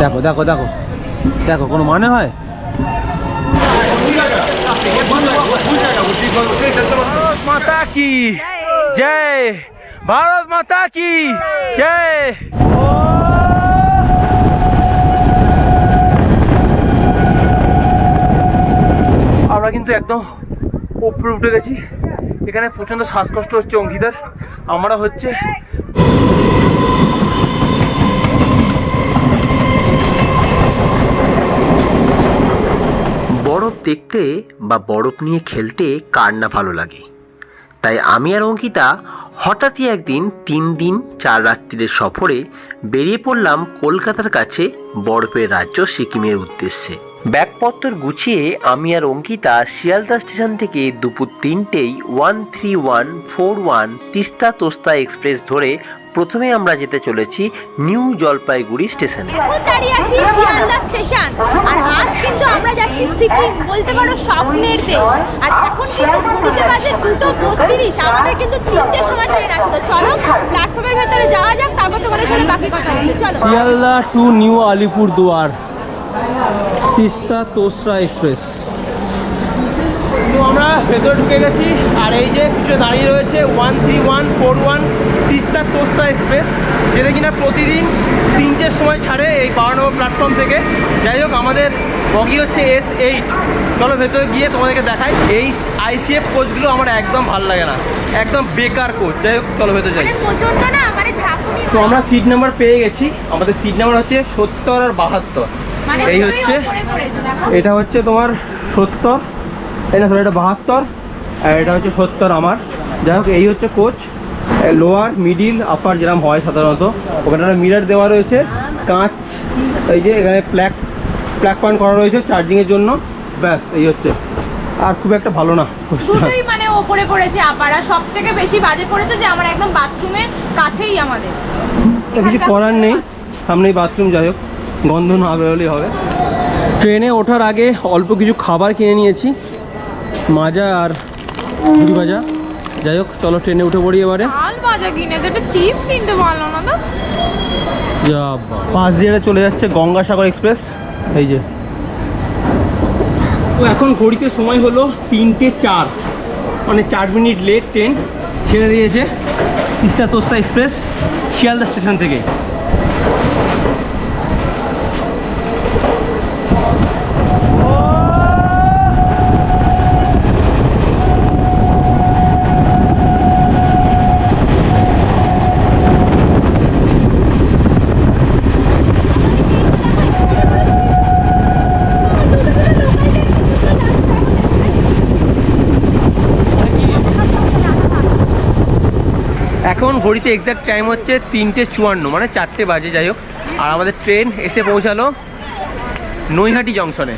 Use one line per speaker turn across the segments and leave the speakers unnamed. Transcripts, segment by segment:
দেখো দেখো দেখো দেখো, কোনো মানে হয়? ভারত মাতা কি জয়, ভারত মাতা কি জয়। আমরা কিন্তু একদম উপরে উঠে গেছি। এখানে প্রচন্ড শ্বাসকষ্ট হচ্ছে অঙ্কিতার, আমরা হচ্ছে
বরফ দেখতে বা বরফ নিয়ে খেলতে কার না ভালো লাগে। তাই আমি আর অঙ্কিতা হঠাৎই একদিন 3 দিন 4 রাত্রির সফরে বেরিয়ে পড়লাম কলকাতার কাছে বরফের রাজ্য সিকিমের উদ্দেশ্যে। ব্যাগপত্র গুছিয়ে আমি আর অঙ্কিতা শিয়ালদা স্টেশন থেকে দুপুর 3টেই 13141 তিস্তা তোস্তা এক্সপ্রেস ধরে প্রথমে আমরা যেতে চলেছি নিউ জলপাইগুড়ি স্টেশনে।
এখন দাঁড়িয়ে আছি শিয়ালদা স্টেশন, আর আজ কিন্তু আমরা যাচ্ছি সিকিম, বলতে পারো স্বপ্নের দেশ। আর এখন কিন্তু ঘড়িতে বাজে 2:32, আমাদের কিন্তু 3টের সময় ট্রেন আছে। তো চলো প্ল্যাটফর্মের ভেতরে যাওয়া যাক, তারপর তোমাদের সাথে বাকি কথা হচ্ছে। চলো।
শিয়ালদা টু নিউ আলিপুরদুয়ার তিস্তা তোসরা এক্সপ্রেস। তো আমরা ভেতরে ঢুকে গেছি, আর এই যে পিছনে দাঁড়িয়ে রয়েছে 13141 তিস্তা তোসরা এক্সপ্রেস, যেটা কিনা প্রতিদিন 3টের সময় ছাড়ে এই 12 নম্বর প্ল্যাটফর্ম থেকে। যাই হোক, আমাদের বগি হচ্ছে S8। চলো ভেতরে গিয়ে তোমাদেরকে দেখাই। এই ICF কোচগুলো আমার একদম ভালো লাগে না, একদম বেকার কোচ। যাই হোক, চলো ভেতরে যাই। তো আমরা সিট নাম্বার পেয়ে গেছি, আমাদের সিট নাম্বার হচ্ছে 70 আর 72। এই হচ্ছে, এটা হচ্ছে তোমার 70, এটা 72, আর এটা হচ্ছে 70 আমার। যাই হোক, এই হচ্ছে কোচ। লোয়ার মিডিল আপার যেরকম হয় সাধারণত, ওখানে একটা মিরার দেওয়া রয়েছে, কাঁচ, এই যে এখানে প্লাগ পয়েন্ট করা রয়েছে চার্জিংয়ের জন্য, ব্যাস এই হচ্ছে। আর খুব একটা ভালো না,
দুটোই মানে ওপরে পড়েছে। আপারা সব থেকে বেশি বাজে পড়েছে যে আমার একদম বাথরুমের কাছেই আমাদের।
কিছু করার নেই, সামনেই বাথরুম। যাই হোক, গন্ধ না বেরোলেই হবে। ট্রেনে ওঠার আগে অল্প কিছু খাবার কিনে নিয়েছি, মাজা আর ঝুড়ি ভাজা। যাই হোক, চলো ট্রেনে উঠে পড়ি এবারে।
আল মাজা কিনেছে, একটা চিপস কিনতে পারলো না তো।
যা পাশ দিয়ে চলে যাচ্ছে গঙ্গাসাগর এক্সপ্রেস, এই যে। তো এখন ঘড়িতে সময় হলো 3টে 4, মানে 4 মিনিট লেট ট্রেন ছেড়ে দিয়েছে তিস্তা তোস্তা এক্সপ্রেস শিয়ালদা স্টেশন থেকে। এখন ঘড়িতে এক্স্যাক্ট টাইম হচ্ছে 3টে 54, মানে 4টে বাজে। যাই হোক, আর আমাদের ট্রেন এসে পৌঁছালো নৈহাটি জংশনে।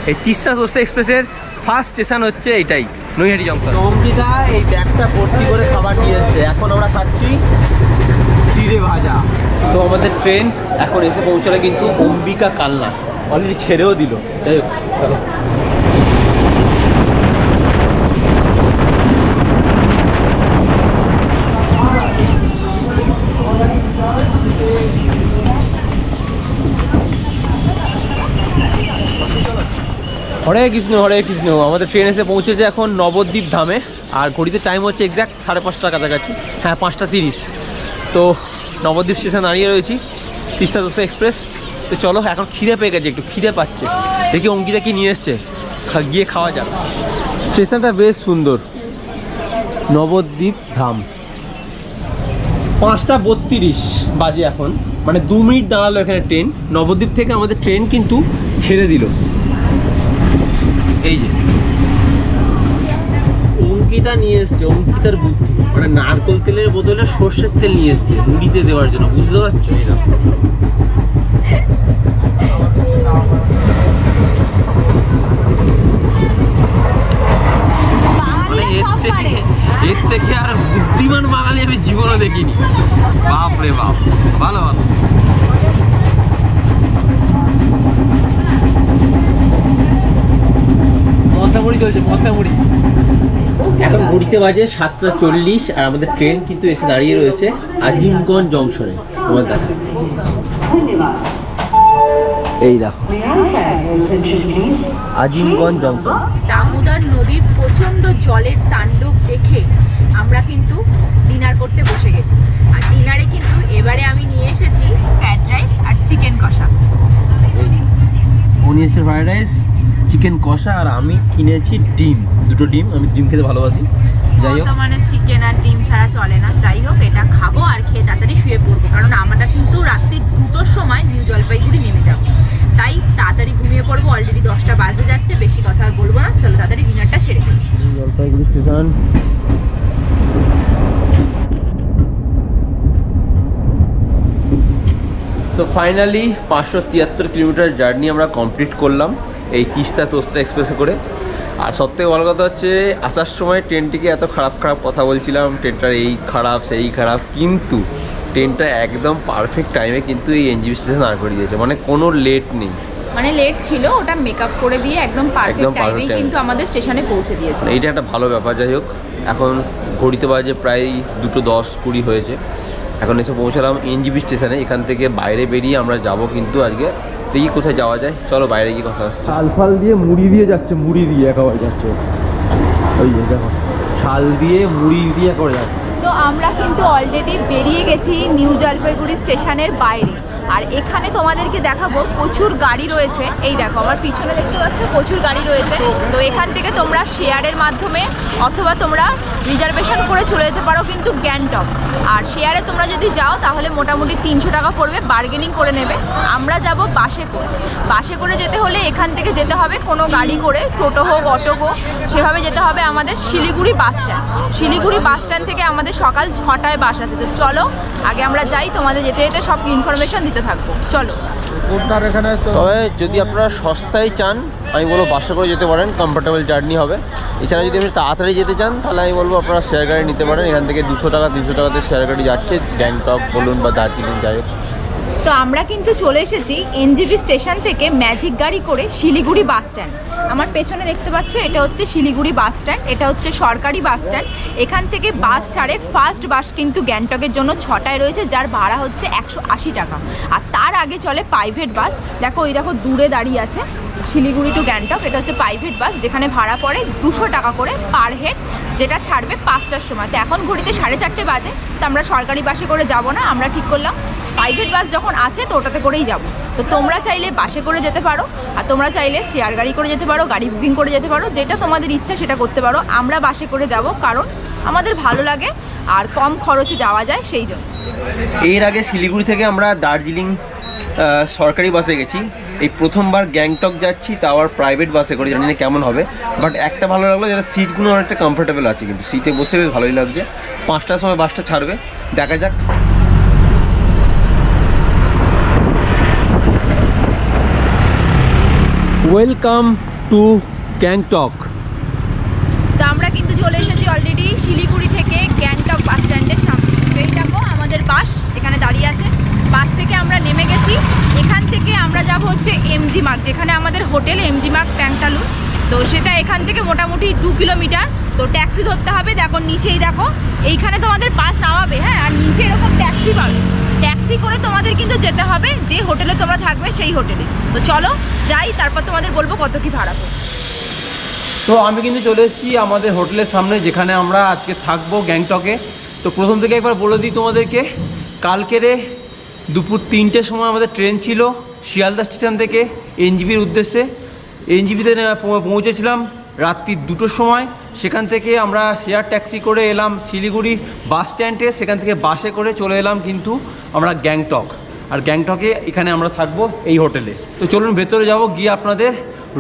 এই তিস্তা তোস্তা এক্সপ্রেসের ফার্স্ট স্টেশন হচ্ছে এইটাই, নৈহাটি জংশন। অঙ্কিতা এই ব্যাগটা ভর্তি করে খাবার নিয়ে এসছে, এখন আমরা খাচ্ছি চিড়ে ভাজা। তো আমাদের ট্রেন এখন এসে পৌঁছালো কিন্তু অম্বিকা কালনা, অলরেডি ছেড়েও দিল। যাই হোক, চলো। হরে কৃষ্ণ হরে কৃষ্ণ। আমাদের ট্রেন এসে পৌঁছেছে এখন নবদ্বীপ ধামে, আর ঘড়িতে টাইম হচ্ছে এক্স্যাক্ট 5:30টার কাছাকাছি, হ্যাঁ 5টা 30। তো নবদ্বীপ স্টেশন দাঁড়িয়ে রয়েছি, তিস্তা তোস্তা এক্সপ্রেস। তো চলো, এখন খিদে পেয়ে গেছে, একটু খিদে পাচ্ছে, দেখি অঙ্কিতা কি নিয়ে এসছে, গিয়ে খাওয়া যাক। স্টেশনটা বেশ সুন্দর, নবদ্বীপ ধাম। 5টা 32 বাজে এখন, মানে 2 মিনিট দাঁড়ালো এখানে ট্রেন। নবদ্বীপ থেকে আমাদের ট্রেন কিন্তু ছেড়ে দিল। এই যে অঙ্কিতা নিয়ে এসছে, অঙ্কিতার বুদ্ধি, মানে নারকেল তেলের বদলে সর্ষের তেল নিয়ে এসছে রুটিতে দেওয়ার জন্য, বুঝতে পারছো? এরকম মানে এর থেকে আর বুদ্ধিমান বাঙালি আমি জীবনে দেখিনি। বাপ রে বাপ, ভালো ভালো। মশলা মুড়ি চলছে, মশলা মুড়ি। এখন ঘড়িতে বাজে 7:40 আর আমাদের ট্রেন কিন্তু এসে দাঁড়িয়ে রয়েছে আজিমগঞ্জ জংশনে। তোমার দেখো, এই দেখো আজিমগঞ্জ জংশন।
দামোদর নদীর প্রচন্ড জলের তাণ্ডব দেখে আমরা কিন্তু ডিনার করতে বসে গেছি। আর ডিনারে কিন্তু এবারে আমি নিয়ে এসেছি ফ্রাইড রাইস আর চিকেন কষা।
অনিয়ন ফ্রাইড রাইস, চিকেন কষা, আর আমি কিনেছি ডিম, দুটো ডিম। আমি ডিম খেতে ভালোবাসি। যাই হোক,
মানে চিকেন আর ডিম ছাড়া চলে না। যাই হোক, এটা খাবো আর খেয়ে তাড়াতাড়ি শুয়ে পড়বো, কারণ আমরা কিন্তু রাত্রি 2টোর সময় নিউ জলপাইগুড়ি নেমে যাবো। তাই তাড়াতাড়ি ঘুমিয়ে পড়বো। অলরেডি 10টা বাজে যাচ্ছে, বেশি কথা আর বলবো না। চলো তাড়াতাড়ি ডিনারটা সেরে ফেলি।
Jalpaiguri station. So finally 573 kilometre journey আমরা কমপ্লিট করলাম এই তিস্তা তোস্তা এক্সপ্রেসে করে। আর সবথেকে ভালো কথা হচ্ছে, আসার সময় ট্রেনটিকে এত খারাপ কথা বলছিলাম, ট্রেনটার এই খারাপ সেই খারাপ, কিন্তু ট্রেনটা একদম পারফেক্ট টাইমে কিন্তু এই এনজিবি স্টেশন আর করে দিয়েছে, মানে কোনো লেট নেই।
মানে লেট ছিল, ওটা মেকআপ করে দিয়ে একদম পারফেক্ট টাইমে কিন্তু আমাদের স্টেশনে পৌঁছে দিয়েছে।
এইটা একটা ভালো ব্যাপার। যাই হোক, এখন ঘড়িতে বাজে প্রায় 2:10-20 হয়েছে। এখন এসে পৌঁছালাম এনজিবি স্টেশনে। এখান থেকে বাইরে বেরিয়ে আমরা যাব কিন্তু আজকে, দেখি কোথায় যাওয়া যায়। চলো বাইরে গিয়ে কথা হচ্ছে। চাল ফাল দিয়ে মুড়ি দিয়ে যাচ্ছে, মুড়ি দিয়ে একেবারে যাচ্ছে। ওই যে দেখো, চাল দিয়ে মুড়ি দিয়ে একেবারে যাচ্ছে।
তো আমরা কিন্তু অলরেডি বেরিয়ে গেছি নিউ জলপাইগুড়ি স্টেশনের বাইরে। আর এখানে তোমাদেরকে দেখাবো প্রচুর গাড়ি রয়েছে। এই দেখো আমার পিছনে দেখতে পাচ্ছ প্রচুর গাড়ি রয়েছে। তো এখান থেকে তোমরা শেয়ারের মাধ্যমে অথবা তোমরা রিজার্ভেশন করে চলে যেতে পারো কিন্তু গ্যাংটক। আর শেয়ারে তোমরা যদি যাও তাহলে মোটামুটি 300 টাকা পড়বে, বার্গেনিং করে নেবে। আমরা যাব বাসে করে। বাসে করে যেতে হলে এখান থেকে যেতে হবে কোনো গাড়ি করে, টোটো হোক অটো হোক, সেভাবে যেতে হবে আমাদের Siliguri bus stand. Siliguri bus stand থেকে আমাদের সকাল 6টায় বাস আছে। তো চলো আগে আমরা যাই, তোমাদের যেতে যেতে সব ইনফরমেশন দিতে থাকবো। চলো।
তবে যদি আপনারা সস্তায় চান, আমি বলবো বাসে করে যেতে পারেন, কমফোর্টেবল জার্নি হবে। এছাড়া যদি আপনি তাড়াতাড়ি যেতে চান তাহলে আমি বলবো আপনারা শেয়ার গাড়ি নিতে পারেন। এখান থেকে 200 টাকাতে শেয়ার গাড়ি যাচ্ছে গ্যাংটক বলুন বা দার্জিলিং, যাই হোক।
তো আমরা কিন্তু চলে এসেছি এনজিবি স্টেশন থেকে ম্যাজিক গাড়ি করে শিলিগুড়ি বাস স্ট্যান্ড। আমার পেছনে দেখতে পাচ্ছ এটা হচ্ছে শিলিগুড়ি বাস স্ট্যান্ড, এটা হচ্ছে সরকারি বাস স্ট্যান্ড। এখান থেকে বাস ছাড়ে, ফার্স্ট বাস কিন্তু গ্যাংটকের জন্য 6টায় রয়েছে, যার ভাড়া হচ্ছে 180 টাকা। আর তার আগে চলে প্রাইভেট বাস। দেখো ওই দেখো দূরে দাঁড়িয়ে আছে শিলিগুড়ি টু গ্যাংটক, এটা হচ্ছে প্রাইভেট বাস, যেখানে ভাড়া পড়ে 200 টাকা করে পার হেড, যেটা ছাড়বে 5টার সময়। তো এখন ঘড়িতে 4:30 বাজে। তো আমরা সরকারি বাসে করে যাব না, আমরা ঠিক করলাম প্রাইভেট বাস যখন আছে তো ওটাতে করেই যাব। তো তোমরা চাইলে বাসে করে যেতে পারো, আর তোমরা চাইলে শেয়ার গাড়ি করে যেতে পারো, গাড়ি বুকিং করে যেতে পারো, যেটা তোমাদের ইচ্ছা সেটা করতে পারো। আমরা বাসে করে যাব, কারণ আমাদের ভালো লাগে আর কম খরচে যাওয়া যায় সেই জন্য।
এর আগে শিলিগুড়ি থেকে আমরা দার্জিলিং সরকারি বাসে গেছি, এই প্রথমবার গ্যাংটক যাচ্ছি, তাও আর প্রাইভেট বাসে করে। জানি না কেমন হবে, বাট একটা ভালো লাগলো যেটা সিটগুলো অনেকটা কমফোর্টেবল আছে, কিন্তু সিটে বসে বেশ ভালোই লাগছে। 5টার সময় বাসটা ছাড়বে, দেখা যাক। Welcome to Gangtok.
তো আমরা কিন্তু চলে এসেছি অলরেডি শিলিগুড়ি থেকে গ্যাংটক বাস স্ট্যান্ডের সামনে। এই দেখো আমাদের বাস এখানে দাঁড়িয়ে আছে। বাস থেকে আমরা নেমে গেছি। এখান থেকে আমরা যাব হচ্ছে এমজি মার্গ, যেখানে আমাদের হোটেল এমজি মার্গ প্যান্টালুন। তো সেটা এখান থেকে মোটামুটি 2 কিলোমিটার। তো ট্যাক্সি ধরতে হবে। দেখো নিচেই দেখো এইখানে তোমাদের বাস নামাবে, হ্যাঁ, আর নিচে এরকম ট্যাক্সি পাবে। ট্যাক্সি করে তোমাদের কিন্তু যেতে হবে যে হোটেলে তোমরা থাকবে সেই হোটেলে। তো চলো যাই, তারপর তোমাদের বলবো কত কি ভাড়া পড়ছে।
তো আমি কিন্তু চলে এসেছি আমাদের হোটেলের সামনে, যেখানে আমরা আজকে থাকবো গ্যাংটকে। তো প্রথম থেকে একবার বলে দিই তোমাদেরকে, কালকেরে দুপুর 3টের সময় আমাদের ট্রেন ছিল শিয়ালদা স্টেশন থেকে এনজিবির উদ্দেশ্যে। এনজিবিতে পৌঁছেছিলাম রাত্রি 2টোর সময়। সেখান থেকে আমরা শেয়ার ট্যাক্সি করে এলাম শিলিগুড়ি বাস স্ট্যান্ডে, সেখান থেকে বাসে করে চলে এলাম কিন্তু আমরা গ্যাংটক। আর গ্যাংটকে এখানে আমরা থাকবো এই হোটেলে। তো চলুন ভেতরে যাব, গিয়ে আপনাদের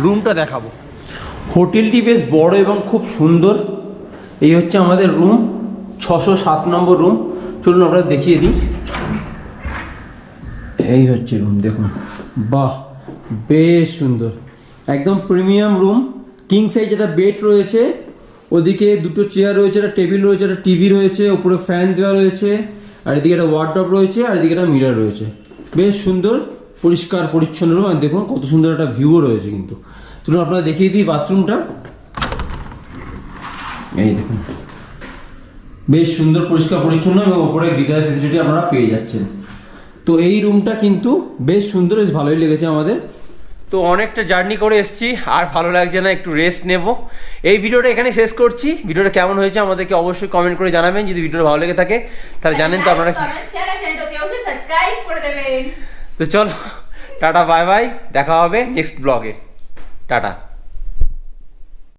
রুমটা দেখাবো। হোটেলটি বেশ বড় এবং খুব সুন্দর। এই হচ্ছে আমাদের রুম, 607 নম্বর রুম। চলুন আপনাদের দেখিয়ে দিই। এই হচ্ছে রুম, দেখুন, বাহ বেশ সুন্দর, একদম প্রিমিয়াম রুম। কিং সাইজ একটা বেড রয়েছে, ওদিকে 2টো চেয়ার রয়েছে, একটা টেবিল রয়েছে, একটা টিভি রয়েছে, উপরে ফ্যান দেওয়া রয়েছে, আর এদিকে একটা ওয়ার্ডরোব রয়েছে, আর এদিকে একটা মিরর রয়েছে। বেশ সুন্দর পরিষ্কার পরিচ্ছন্ন রুম। আর দেখুন কত সুন্দর একটা ভিউও রয়েছে কিন্তু। চলুন আপনারা দেখিয়ে দিই বাথরুমটা। এই দেখুন বেশ সুন্দর পরিষ্কার পরিচ্ছন্ন এবং ওপরে গিজার ফেসিলিটি আপনারা পেয়ে যাচ্ছেন। তো এই রুমটা কিন্তু বেশ সুন্দর, বেশ ভালোই লেগেছে আমাদের। তো অনেকটা জার্নি করে এসেছি, আর ভালো লাগছে না, একটু রেস্ট নেব। এই ভিডিওটা এখানে শেষ করছি। ভিডিওটা কেমন হয়েছে আমাদেরকে অবশ্যই কমেন্ট করে জানাবেন। যদি ভিডিওটা ভালো লেগে থাকে তাহলে জানেন তো আপনারা তো চলো টাটা বাই বাই, দেখা হবে নেক্সট ব্লগে। টাটা।